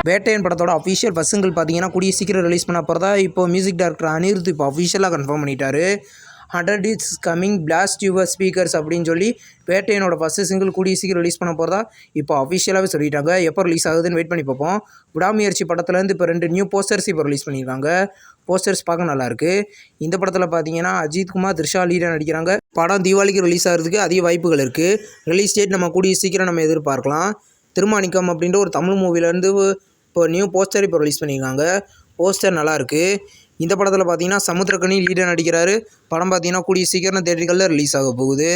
வேட்டையன் படத்தோட official first single பார்த்தீங்கன்னா கூடிய சீக்கிரம் ரிலீஸ் பண்ண போகிறதா இப்போ மியூசிக் டைரக்டர் அனிருத் இப்போ அஃபிஷியலாக கன்ஃபார்ம் பண்ணிட்டாரு. 100 it's coming blast your speakers அப்படின்னு சொல்லி வேட்டையனோட ஃபஸ்ட்டு சிங்கிள் கூடிய சீக்கிரம் ரிலீஸ் பண்ண போகிறதா இப்போ அஃபிஷியலாகவே சொல்லிட்டாங்க. எப்போ ரிலீஸ் ஆகுதுன்னு வெயிட் பண்ணி பார்ப்போம். விடாமுயற்சி படத்துலேருந்து இப்போ 2 நியூ போஸ்டர்ஸ் இப்போ ரிலீஸ் பண்ணியிருக்காங்க. போஸ்டர்ஸ் பார்க்க நல்லாயிருக்கு. இந்த படத்தில் பார்த்தீங்கன்னா அஜித் குமார், த்ரிஷா லீடாக நடிக்கிறாங்க. படம் தீபாவளிக்கு ரிலீஸ் ஆகிறதுக்கு அதிக வாய்ப்புகள் இருக்குது. ரிலீஸ் டேட் நம்ம கூடிய சீக்கிரம் நம்ம எதிர்பார்க்கலாம். திருமாணிக்கம் அப்படின்ற ஒரு தமிழ் மூவிலேருந்து இப்போ நியூ போஸ்டர் இப்போ ரிலீஸ் பண்ணியிருக்காங்க. போஸ்டர் நல்லாயிருக்கு. இந்த படத்தில் பார்த்தீங்கன்னா சமுத்திரக்கனி லீடாக நடிக்கிறாரு. படம் பார்த்தீங்கன்னா கூடிய சீக்கிரம் தியேட்டர்களில் ரிலீஸ் ஆக போகுது.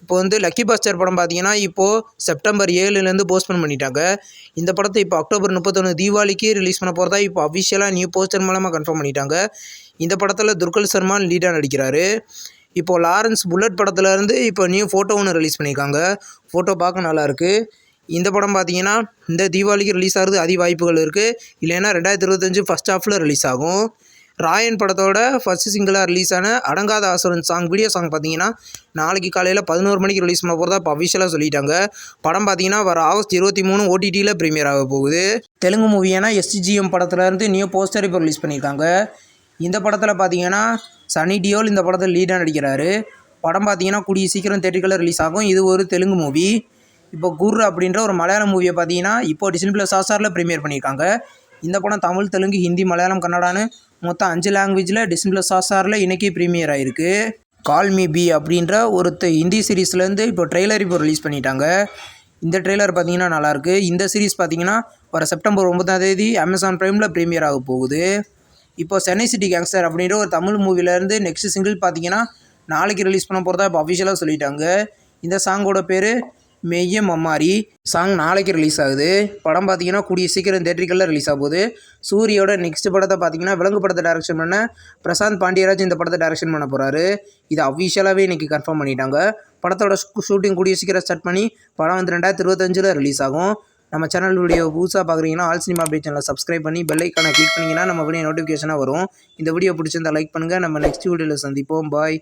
இப்போ லக்கி பாஸ்டர் படம் பார்த்தீங்கன்னா இப்போது செப்டம்பர் 7லேருந்து போஸ்ட்போன் பண்ணிட்டாங்க. இந்த படத்தை இப்போ அக்டோபர் 31 தீபாவளிக்கு ரிலீஸ் பண்ண போகிறதா இப்போ அஃபிஷியலாக நியூ போஸ்டர் மூலமாக கன்ஃபார்ம் பண்ணிட்டாங்க. இந்த படத்தில் துர்கல் சல்மான் லீடாக நடிக்கிறாரு. இப்போது லாரன்ஸ் புல்லட் படத்துலேருந்து இப்போ நியூ ஃபோட்டோ ஒன்று ரிலீஸ் பண்ணியிருக்காங்க. ஃபோட்டோ பார்க்க நல்லாயிருக்கு. இந்த படம் பார்த்தீங்கன்னா இந்த தீபாவளிக்கு ரிலீஸ் ஆகிறது அதிக வாய்ப்புகள் இருக்குது. இல்லைன்னா 2025 ஃபஸ்ட் ஹாஃபில் ரிலீஸ் ஆகும். ராயன் படத்தோட ஃபஸ்ட்டு சிங்கிளாக ரிலீஸ் ஆன அடங்காத ஆசுரன் சாங் வீடியோ சாங் பார்த்தீங்கன்னா நாளைக்கு காலையில் 11 மணிக்கு ரிலீஸ் பண்ண போகிறதா இப்போ அஃபிஷியலாக சொல்லிட்டாங்க. படம் பார்த்தீங்கன்னா வர ஆகஸ்ட் 23 ஓடிடியில் ப்ரீமியர் ஆக போகுது. தெலுங்கு மூவியான எஸ்டிஜிஎம் படத்துலேருந்து நியூ போஸ்டர் இப்போ ரிலீஸ் பண்ணியிருக்காங்க. இந்த படத்தில் பார்த்தீங்கன்னா சனி டியோல் இந்த படத்தில் லீடாக நடிக்கிறாரு. படம் பார்த்தீங்கன்னா கூடிய சீக்கிரம் தியேட்டர்களில் ரிலீஸ் ஆகும். இது ஒரு தெலுங்கு மூவி. இப்போ குர் அப்படின்ற ஒரு மலையாளம் மூவியை பார்த்தீங்கன்னா இப்போ டிஸ்னி+ ஹாட்ஸ்டாரில் ப்ரீமியர் பண்ணியிருக்காங்க. இந்த படம் தமிழ், தெலுங்கு, ஹிந்தி, மலையாளம், கன்னடான்னு மொத்தம் 5 லாங்குவேஜில் டிஸ்னி+ ஹாட்ஸ்டாரில் இன்றைக்கி ப்ரீமியர் ஆகிருக்கு. கால் மீ பி அப்படின்ற ஒரு ஹிந்தி சீரீஸ்லேருந்து இப்போ ட்ரெய்லர் இப்போ ரிலீஸ் பண்ணிட்டாங்க. இந்த ட்ரெய்லர் பார்த்தீங்கன்னா நல்லாயிருக்கு. இந்த சீரீஸ் பார்த்தீங்கன்னா வர செப்டம்பர் 9 அமேசான் ப்ரைமில் ப்ரீமியர் ஆக போகுது. இப்போ சென்னை சிட்டி கேங்ஸ்டர் அப்படின்ற ஒரு தமிழ் மூவிலேருந்து நெக்ஸ்ட் சிங்கிள் பார்த்தீங்கன்னா நாளைக்கு ரிலீஸ் பண்ண போகிறதா இப்போ அஃபிஷியலாக சொல்லிட்டாங்க. இந்த சாங்கோட பேர் மெய்ய மம்மாரி. சாங் நாளைக்கு ரிலீஸ் ஆகுது. படம் பார்த்தீங்கன்னா கூடிய சீக்கிரம் தியேட்டர்களில் ரிலீஸ் ஆகுது. சூரியோட நெக்ஸ்ட் படத்தை பார்த்தீங்கன்னா விலங்கு படத்தை டைரக்ஷன் பண்ண பிரசாந்த் பாண்டியராஜ் இந்த படத்தை டைரக்ஷன் பண்ண போகிறாரு. இது அஃபிஷியலாகவே இன்றைக்கி கன்ஃபார்ம் பண்ணிட்டாங்க. படத்தோட ஷூட்டிங் கூடிய சீக்கிரம் ஸ்டார்ட் பண்ணி படம் 2025 ரிலீஸ் ஆகும். நம்ம சேனல் வீடியோ புதுசாக பார்க்குறீங்கன்னா ஆல் சினிமா அப்டேட் சேனலை சப்ஸ்கிரைப் பண்ணி பெல் ஐக்கானை கிளிக் பண்ணிங்கன்னா நம்ம வீடியோ நோட்டிஃபிகேஷனாக வரும். இந்த வீடியோ பிடிச்சிருந்தா லைக் பண்ணுங்கள். நம்ம நெக்ஸ்ட் வீடியோவில் சந்திப்போம். பாய்.